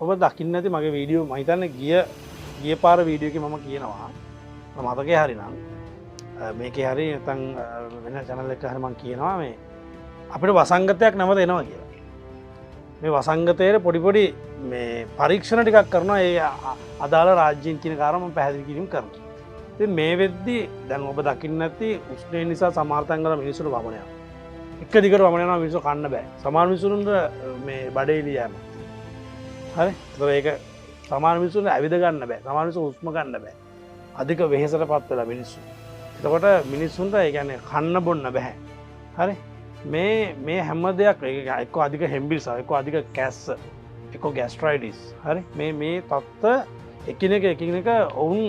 ඔබ දකින්න ඇති මගේ වීඩියෝ මම හිතන්නේ ගිය පාර වීඩියෝ එකේ මම කියනවා මතකේ හරිනම් මේකේ හරි නැත්නම් වෙන channel එකක හරි මම කියනවා මේ අපිට වසංගතයක් නැවත එනවා කියලා. මේ වසංගතයේ පොඩි මේ පරීක්ෂණ ටිකක් කරනවා ඒ අදාළ රාජ්‍යයෙන් කියන කාරණා මම පැහැදිලි කිරීම කරනවා. ඉතින් මේ වෙද්දී දැන් ඔබ දකින්න ඇති උෂ්ණය නිසා සමහර තැන්වල මිනිස්සුන්ට වමනයක්. එක දිගට වමන යනවා මිනිස්සු කන්න බෑ. සමහර මිනිස්සුන්ට මේ බඩේලි යෑම. හරි? ඒක සමහර මිනිස්සුන්ට ඇවිද ගන්න බෑ. සමහර මිනිස්සු හුස්ම ගන්න බෑ. අධික වෙහෙසටපත් වෙලා මිනිස්සු. එතකොට මිනිස්සුන්ට ඒ කියන්නේ කන්න බොන්න බෑ. හරි? මේ හැම දෙයක් එක්ක අධික හෙම්බිරිස, එක්ක අධික කැස්ස, එක්ක ગેස්ට්‍රයිටිස්. හරි? මේ තත්ත්ව එකිනෙක ඔවුන්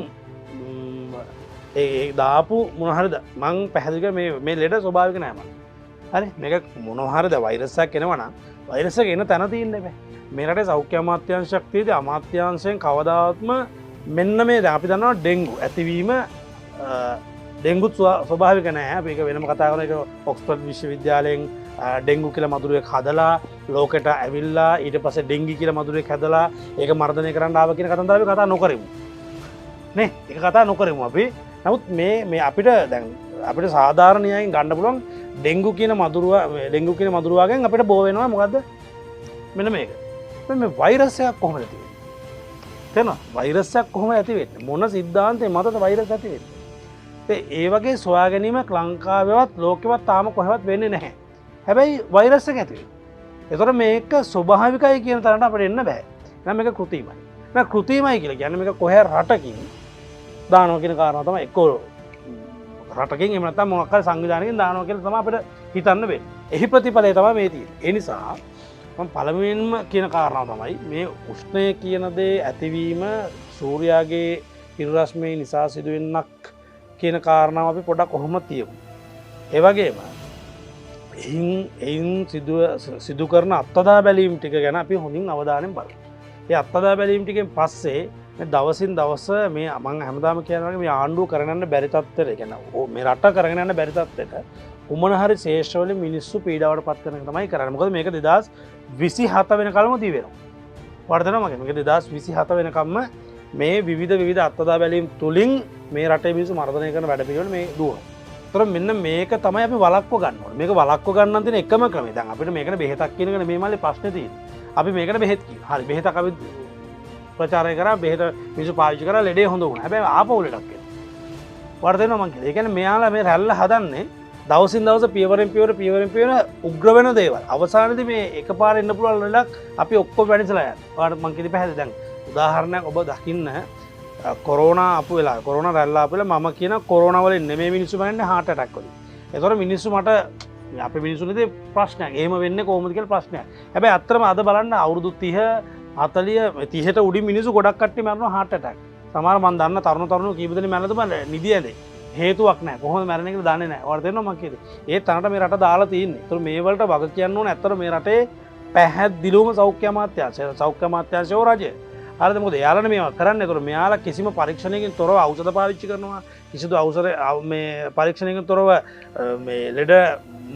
ඒ දාපු මොන හරිද මං පැහැදිලි කර මේ ලෙඩ ස්වභාවික නෑ මං. හරි? මේක මොන හරිද වෛරස් එකක් එනවා නම් වෛරස් එක එන තැන තියෙන්නේ බෑ. මේ රටේ සෞඛ්‍ය අමාත්‍යාංශයක් තියෙදි අමාත්‍යාංශයෙන් කවදාවත්ම මෙන්න මේ දැන් අපි දන්නවා ඩෙන්ගු ඇතිවීම ඩෙන්ගුත් ස්වභාවික නෑ. අපි ඒක වෙනම කතා කරන එක ඔක්ස්ෆර්ඩ් විශ්වවිද්‍යාලයෙන් ඩෙන්ගු කියලා මදුරුවෙක් හදලා ලෝකෙට ඇවිල්ලා ඊට පස්සේ ඩෙන්ගි කියලා මදුරුවෙක් හදලා ඒක මර්ධනය කරන්න ආව කියන කතන්දර අපි කතා නොකරමු. නේ? ඒක කතා නොකරමු අපි. නමුත් මේ අපිට සාධාරණයෙන් ගන්න පුළුවන් ඩෙන්ගු කියන මදුරුවාගෙන් අපිට බෝ වෙනවා මොකද්ද? මෙන්න මේක. මේ වෛරස් එකක් කොහොමද ඇති වෙන්නේ? තේරෙනවද? වෛරස් එකක් කොහොමද ඇති වෙන්නේ? මොන සිද්ධාන්තේ මතද වෛරස් ඇති වෙන්නේ? ඒ වගේ සොයා ගැනීමක් ලංකාවේවත් ලෝකෙවත් තාම කොහෙවත් වෙන්නේ නැහැ. හැබැයි වෛරස් එක ඇති වෙනවා. ඒතර මේක ස්වභාවිකයි කියන තරමට අපිට එන්න බෑ. එහෙනම් මේක කෘතිමයි. මේක කෘතිමයි කියලා කියන්නේ මේක කොහේ රටකින් දානවා කියන කාරණා තමයි එක්ක රටකින් එහෙම නැත්නම් මොකක් හරි සංවිධානයකින් දානවා කියලා තමයි අපිට හිතන්න වෙන්නේ. එහි ප්‍රතිඵලය තමයි මේ තියෙන්නේ. ඒ නිසා මම පළමුවෙන්ම කියන කාරණාව තමයි මේ උෂ්ණය කියන දේ ඇතිවීම සූර්යාගේ හිරු රශ්මිය නිසා සිදුවෙන්නක් කියන කාරණාව අපි පොඩ්ඩක් කොහොම තියමු. ඒ වගේම එයින් සිදු කරන අත්දැක බැලීම් ටික ගැන අපි හොඳින් අවධානයෙන් බලමු. ඒ අත්දැක බැලීම් ටිකෙන් පස්සේ මේ දවසින් දවස මේ මම හැමදාම කියනවා මේ ආණ්ඩුව කරගෙන යන්න බැරි තත්ත්වයට, ඒ කියන්නේ මේ රට කරගෙන යන්න බැරි තත්ත්වයට කුමන හරි ශේෂ්ඨවල මිනිස්සු පීඩාවට පත් කරන එක තමයි කරන්නේ. මොකද මේක 2027 වෙනකල්ම දී වෙනවා. වර්ධනම මේක 2027 වෙනකම්ම මේ විවිධ අත්දැක බැලීම් තුලින් මේ රටේ මිනිස්සු මර්ධනය කරන වැඩ පිළිවෙල මේ දුවනවා. ඒතර මෙන්න මේක තමයි අපි වළක්ව ගන්න ඕනේ. මේක වළක්ව ගන්න තියෙන එකම ක්‍රමය. දැන් අපිට මේකට බෙහෙතක් කියන එක මේ මාලේ ප්‍රශ්නේ තියෙන්නේ. අපි මේකට බෙහෙත් කියනවා. හරි බෙහෙතක් අපි ප්‍රචාරය කරා බෙහෙත මිනිස්සු පාවිච්චි කරා ලෙඩේ හොඳ වුණා. හැබැයි ආපහු ලෙඩක් එනවා. වර්ධනම මං කියන්නේ. ඒ කියන්නේ මෙයාලා මේ රැල්ල හදන්නේ දවසින් දවස පියවරෙන් පියවර උග්‍ර වෙන දේවල්. අවසානයේදී මේ එකපාර එන්න පුළුවන් ලෙඩක් අපි ඔක්කොම වැඩිසලා යනවා. ඔයාලට මං කිව්වේ පැහැදිලි දැන්. උදාහරණයක් ඔබ දකින්න කොරෝනා ආපු වෙලාව කොරෝනා රැල්ල ආපු වෙලාව මම කියන කොරෝනා වලින් නෙමෙයි මිනිස්සු මරන්නේ heart attack වලින්. ඒතකොට මිනිස්සු මට අපේ මිනිස්සුන්ගේ ප්‍රශ්නයක්. එහෙම වෙන්නේ කොහොමද කියලා ප්‍රශ්නයක්. හැබැයි අත්‍තරම අද බලන්න අවුරුදු 30 40 30ට උඩින් මිනිස්සු ගොඩක් කට්ටිය මරනවා heart attack. සමහර මම දන්න තරුණයෝ කීප දෙනෙක් මැරෙනද බල නිදි ඇලේ. හේතුවක් නැහැ. කොහොමද මැරෙන්නේ කියලා දන්නේ නැහැ. ඔයාලට තේරෙනවද මම කියන්නේ? ඒ තරමට මේ රට දාලා තියෙන්නේ. ඒතකොට මේ වලට වග කියන්න ඕනේ. ඇත්තට මේ රටේ පැහැදිලිවම සෞඛ්‍ය අමාත්‍යාංශය රජය. හරිද? මොකද එයාලනේ මේවා කරන්නේ. ඒතකොට මෙයාලා කිසිම පරීක්ෂණයකින් තොරව ඖෂධ පාවිච්චි කරනවා. කිසිදු ඖෂධ මේ පරීක්ෂණයකින් තොරව මේ ලෙඩ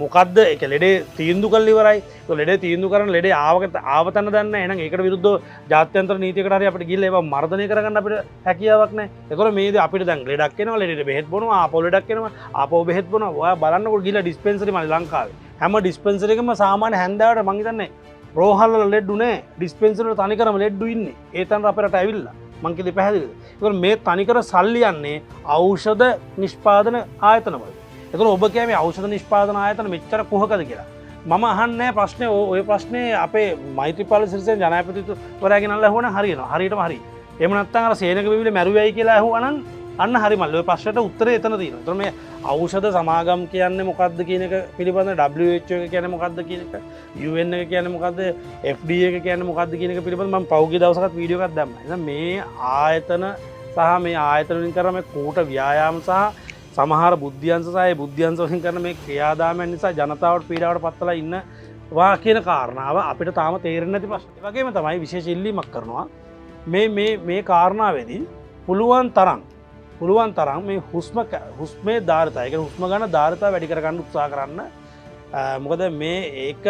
මොකද්ද ඒක ලෙඩේ තීන්දුව කරලා ඉවරයි. ඒක ලෙඩේ තීන්දුව කරන ලෙඩේ ආවතන දන්නේ නැහැ. එහෙනම් ඒකට විරුද්ධව ජාත්‍යන්තර නීතියකට හරි අපිට ගිහිල්ලා ඒවා මර්ධනය කරගන්න අපිට හැකියාවක් නැහැ. ඒතකොට මේ අපිට දැන් ලෙඩක් එනවා ලෙඩේට බෙහෙත් බොනවා ආපහු ලෙඩක් එනවා ආපහු බෙහෙත් බොනවා. ඔයා බලන්නකො ගිහිල්ලා ඩිස්පෙන්සරි මම ලංකාවේ හැම ඩිස්පෙන්සරි එකම සාමාන්‍ය හැන්දාවට මං හිතන්නේ රෝහල් වල ලෙඩු නෑ ඩිස්පෙන්සරි වල තනිකරම ලෙඩු ඉන්නේ. ඒ තැන අපේ රට ඇවිල්ලා මං කිව්වේ පැහැදිලිද? ඒකෝ මේ තනිකර සල්ලි යන්නේ ඖෂධ නිෂ්පාදන ආයතන වල. ඒකෝ ඔබ කියන්නේ මේ ඖෂධ නිෂ්පාදන ආයතන මෙච්චර කුහකද කියලා. මම අහන්නේ ප්‍රශ්නේ ඔය ප්‍රශ්නේ අපේ මෛත්‍රීපාල සිරිසේන ජනාධිපතිවරයාගෙන් අහලා හරියනවා. හරියටම හරි. එහෙම නැත්නම් අර සේනක බිබිලේ මැරුවයි කියලා අහුවා නම් අන්න හරි මල්ලි. ඔය ප්‍රශ්නට උත්තරේ එතන තියෙනවා. ඒතර මේ ඖෂධ සමාගම් කියන්නේ මොකක්ද කියන එක පිළිබඳව WHO එක කියන්නේ මොකක්ද කියන එක UN එක කියන්නේ මොකක්ද FDA එක කියන්නේ මොකක්ද කියන එක පිළිබඳව මම පහුගිය දවසකට වීඩියෝ එකක් දැම්මා. එහෙනම් මේ ආයතන සහ මේ ආයතන වලින් කරන මේ කූට ව්‍යායාම සහ සමහර බුද්ධියංශ සහ ඒ බුද්ධියංශ වලින් කරන මේ ක්‍රියාදාමයන් නිසා ජනතාවට පීඩාවට පත්වලා ඉන්නවා කියන කාරණාව අපිට තාම තේරෙන්නේ නැති ප්‍රශ්න. ඒ වගේම තමයි විශේෂ ඉල්ලීමක් කරනවා මේ කාරණාවේදී පුළුවන් තරම් මේ හුස්මේ ධාරිතාව, ඒ කියන්නේ හුස්ම ගන්න ධාරිතාව වැඩි කරගන්න උත්සාහ කරන්න. මොකද මේ ඒක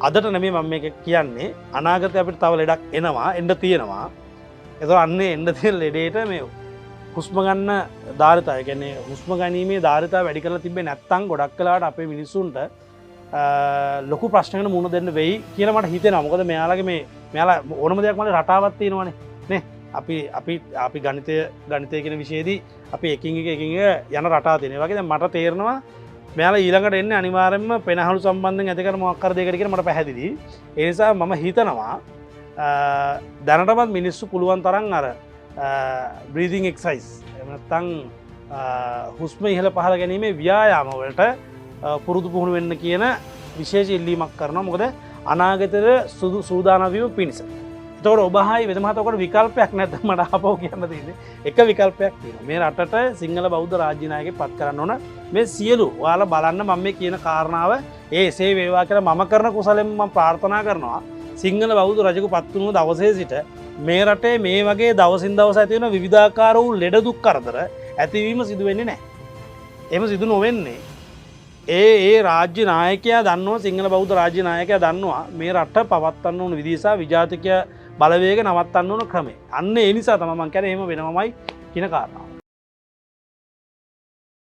අදට නෙමෙයි මම මේක කියන්නේ අනාගතේ අපිට තව ලෙඩක් එනවා එන්න තියෙනවා. ඒතර අන්නේ එන්න තියෙන ලෙඩේට මේ හුස්ම ගන්න ධාරිතාව කියන්නේ හුස්ම ගැනීමේ ධාරිතාව වැඩි කරලා තිබ්බේ නැත්නම් ගොඩක් වෙලාවට අපේ මිනිස්සුන්ට ලොකු ප්‍රශ්නයකට මුහුණ දෙන්න වෙයි කියලා මට හිතෙනවා. මොකද මෙයාලා ඕනම දෙයක් මත රටාවක් තියෙනවානේ නේ. අපි ගණිතය කියන විෂයේදී අපි එකින් එක යන රටා තියෙනවා. ඒ වගේ දැන් මට තේරෙනවා මෙයාලා ඊළඟට එන්නේ අනිවාර්යයෙන්ම පෙනහළු සම්බන්ධයෙන් ඇති කරන මොකක් කර දෙයකට කියලා මට පැහැදිලි. ඒ නිසා මම හිතනවා දැනටමත් මිනිස්සු පුළුවන් තරම් අර බ්‍රීතිං එක්සයිස් එහෙම නැත්නම් හුස්ම ඉහළ පහළ ගැනීමේ ව්‍යායාම වලට පුරුදු පුහුණු වෙන්න කියන විශේෂ ඉල්ලීමක් කරනවා. මොකද අනාගතයේ සූදානම් වීම පිණිස. එතකොට ඔබ හායි වෙද මහතා ඔකට විකල්පයක් නැත්නම් මට ආපහු කියන්න තියෙන්නේ එක විකල්පයක් තියෙනවා. මේ රටට සිංහල බෞද්ධ රාජ්‍ය නායකයෙක් පත් කරන්න ඕන. මේ සියලු ඔයාලා බලන්න මම මේ කියන කාරණාව එසේ වේවා කියලා මම කරන කුසලෙන් මම ප්‍රාර්ථනා කරනවා. සිංහල බෞද්ධ රජෙකු පත් වුණු දවසේ සිට මේ රටේ මේ වගේ දවසින් දවස ඇති වෙන විවිධාකාර වූ ලෙඩ දුක් කරදර ඇතිවීම සිදු වෙන්නේ නැහැ. එහෙම සිදු නොවෙන්නේ ඒ රාජ්‍ය නායකයා දන්නවා සිංහල බෞද්ධ රාජ්‍ය 나යකයා දන්නවා මේ රට පවත්වන්න ඕන විදිහ සහ විජාතික බලවේග නවත්තන්න ඕන ක්‍රමය. අන්න ඒ නිසා තමයි මම කියන්නේ එහෙම වෙනවමයි කියන කාරණාව.